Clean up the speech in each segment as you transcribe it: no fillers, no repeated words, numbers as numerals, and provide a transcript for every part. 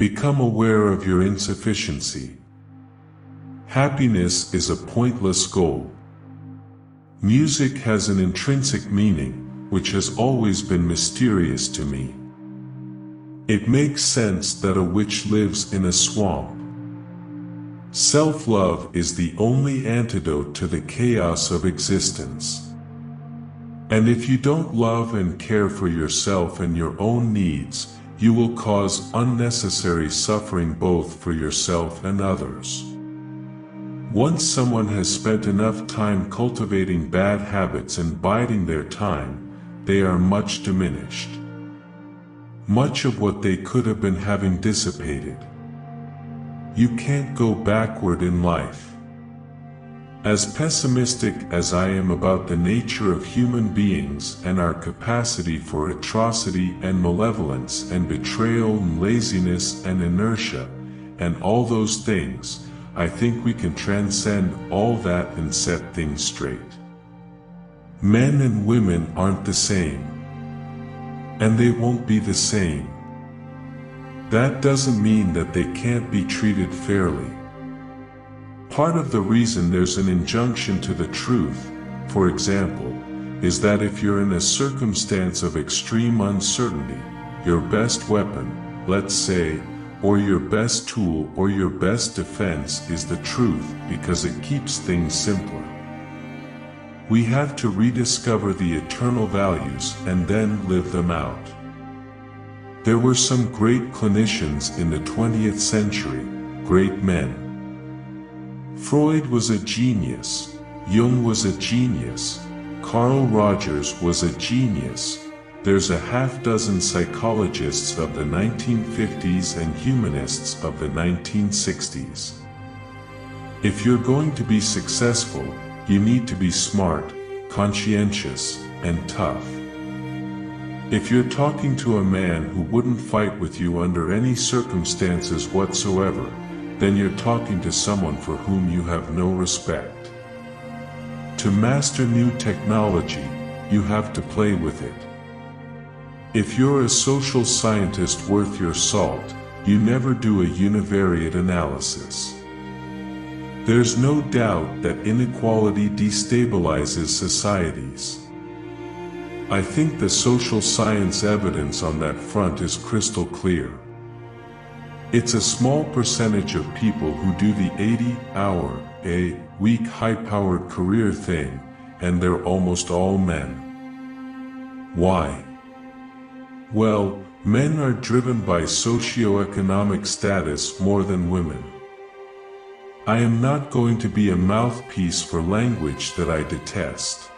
Become aware of your insufficiency. Happiness is a pointless goal. Music has an intrinsic meaning, which has always been mysterious to me. It makes sense that a witch lives in a swamp. Self-love is the only antidote to the chaos of existence. And if you don't love and care for yourself and your own needs, you will cause unnecessary suffering both for yourself and others. Once someone has spent enough time cultivating bad habits and biding their time, they are much diminished. Much of what they could have been having dissipated. You can't go backward in life. As pessimistic as I am about the nature of human beings and our capacity for atrocity and malevolence and betrayal and laziness and inertia, and all those things, I think we can transcend all that and set things straight. Men and women aren't the same. And they won't be the same. That doesn't mean that they can't be treated fairly. Part of the reason there's an injunction to the truth, for example, is that if you're in a circumstance of extreme uncertainty, your best weapon, let's say, or your best tool or your best defense is the truth because it keeps things simpler. We have to rediscover the eternal values and then live them out. There were some great clinicians in the 20th century, great men. Freud was a genius, Jung was a genius, Carl Rogers was a genius. There's a half-dozen psychologists of the 1950s and humanists of the 1960s. If you're going to be successful, you need to be smart, conscientious, and tough. If you're talking to a man who wouldn't fight with you under any circumstances whatsoever, then you're talking to someone for whom you have no respect. To master new technology, you have to play with it. If you're a social scientist worth your salt, you never do a univariate analysis. There's no doubt that inequality destabilizes societies. I think the social science evidence on that front is crystal clear. It's a small percentage of people who do the 80-hour-a-week high-powered career thing, and they're almost all men. Why? Well, men are driven by socioeconomic status more than women. I am not going to be a mouthpiece for language that I detest.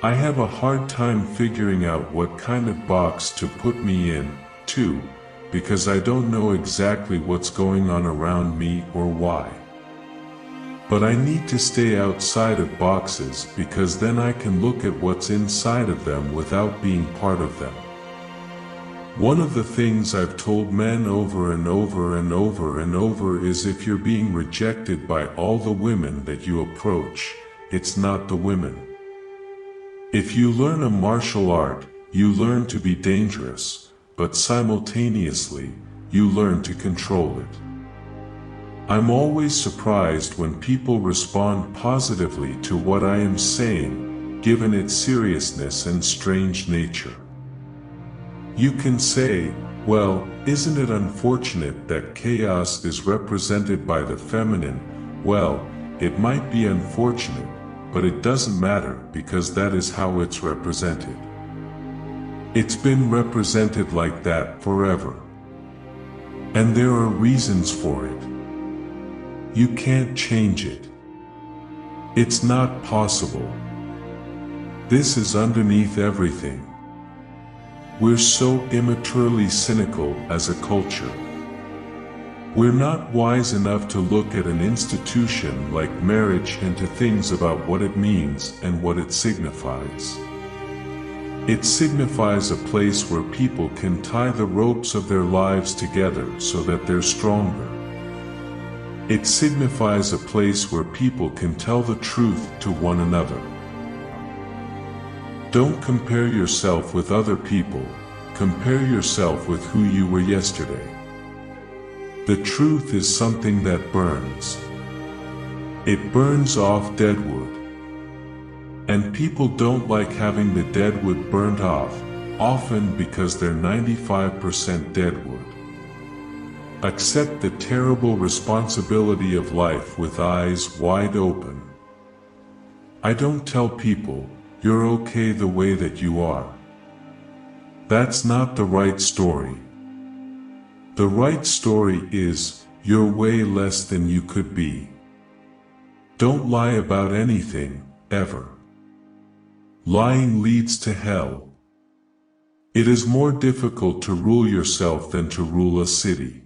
I have a hard time figuring out what kind of box to put me in, too, because I don't know exactly what's going on around me or why. But I need to stay outside of boxes because then I can look at what's inside of them without being part of them. One of the things I've told men over and over and over and over is if you're being rejected by all the women that you approach, it's not the women. If you learn a martial art, you learn to be dangerous, but simultaneously, you learn to control it. I'm always surprised when people respond positively to what I am saying, given its seriousness and strange nature. You can say, well, isn't it unfortunate that chaos is represented by the feminine? Well, it might be unfortunate, but it doesn't matter because that is how it's represented. It's been represented like that forever. And there are reasons for it. You can't change it. It's not possible. This is underneath everything. We're so immaturely cynical as a culture. We're not wise enough to look at an institution like marriage and to things about what it means and what it signifies. It signifies a place where people can tie the ropes of their lives together so that they're stronger. It signifies a place where people can tell the truth to one another. Don't compare yourself with other people, compare yourself with who you were yesterday. The truth is something that burns. It burns off dead wood. And people don't like having the dead wood burnt off, often because they're 95% dead wood. Accept the terrible responsibility of life with eyes wide open. I don't tell people, you're okay the way that you are. That's not the right story. The right story is, you're way less than you could be. Don't lie about anything, ever. Lying leads to hell. It is more difficult to rule yourself than to rule a city.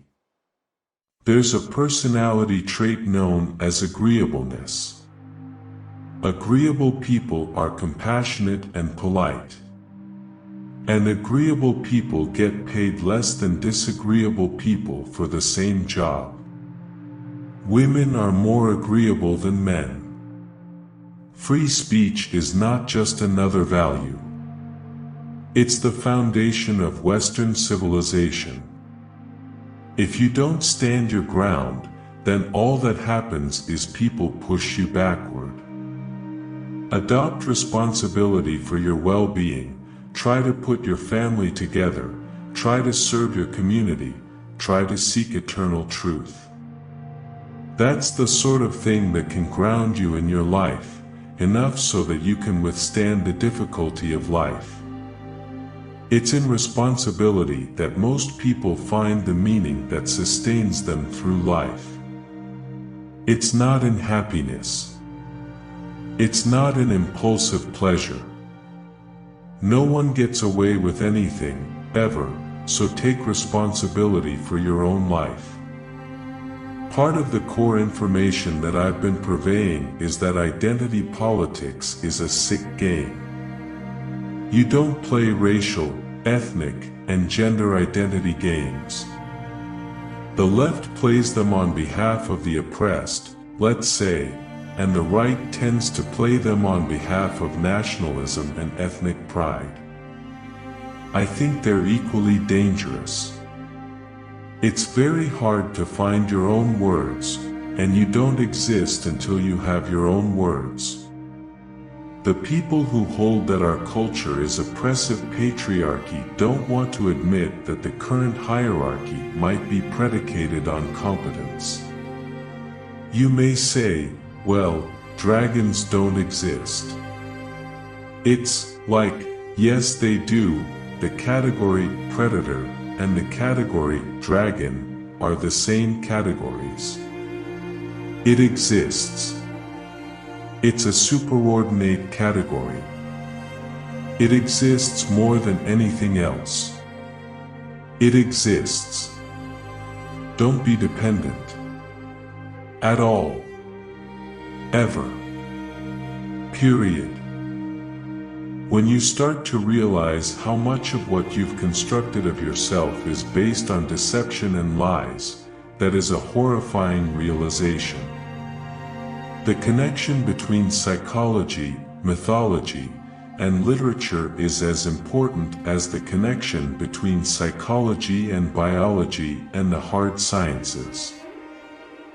There's a personality trait known as agreeableness. Agreeable people are compassionate and polite. And agreeable people get paid less than disagreeable people for the same job. Women are more agreeable than men. Free speech is not just another value. It's the foundation of Western civilization. If you don't stand your ground, then all that happens is people push you backward. Adopt responsibility for your well-being. Try to put your family together, try to serve your community, try to seek eternal truth. That's the sort of thing that can ground you in your life, enough so that you can withstand the difficulty of life. It's in responsibility that most people find the meaning that sustains them through life. It's not in happiness. It's not an impulsive pleasure. No one gets away with anything, ever, so take responsibility for your own life. Part of the core information that I've been purveying is that identity politics is a sick game. You don't play racial, ethnic, and gender identity games. The left plays them on behalf of the oppressed, let's say, and the right tends to play them on behalf of nationalism and ethnic pride. I think they're equally dangerous. It's very hard to find your own words, and you don't exist until you have your own words. The people who hold that our culture is oppressive patriarchy don't want to admit that the current hierarchy might be predicated on competence. You may say, well, dragons don't exist. It's like, yes they do, the category predator and the category dragon are the same categories. It exists. It's a superordinate category. It exists more than anything else. It exists. Don't be dependent. At all. Ever. Period. When you start to realize how much of what you've constructed of yourself is based on deception and lies, that is a horrifying realization. The connection between psychology, mythology, and literature is as important as the connection between psychology and biology and the hard sciences.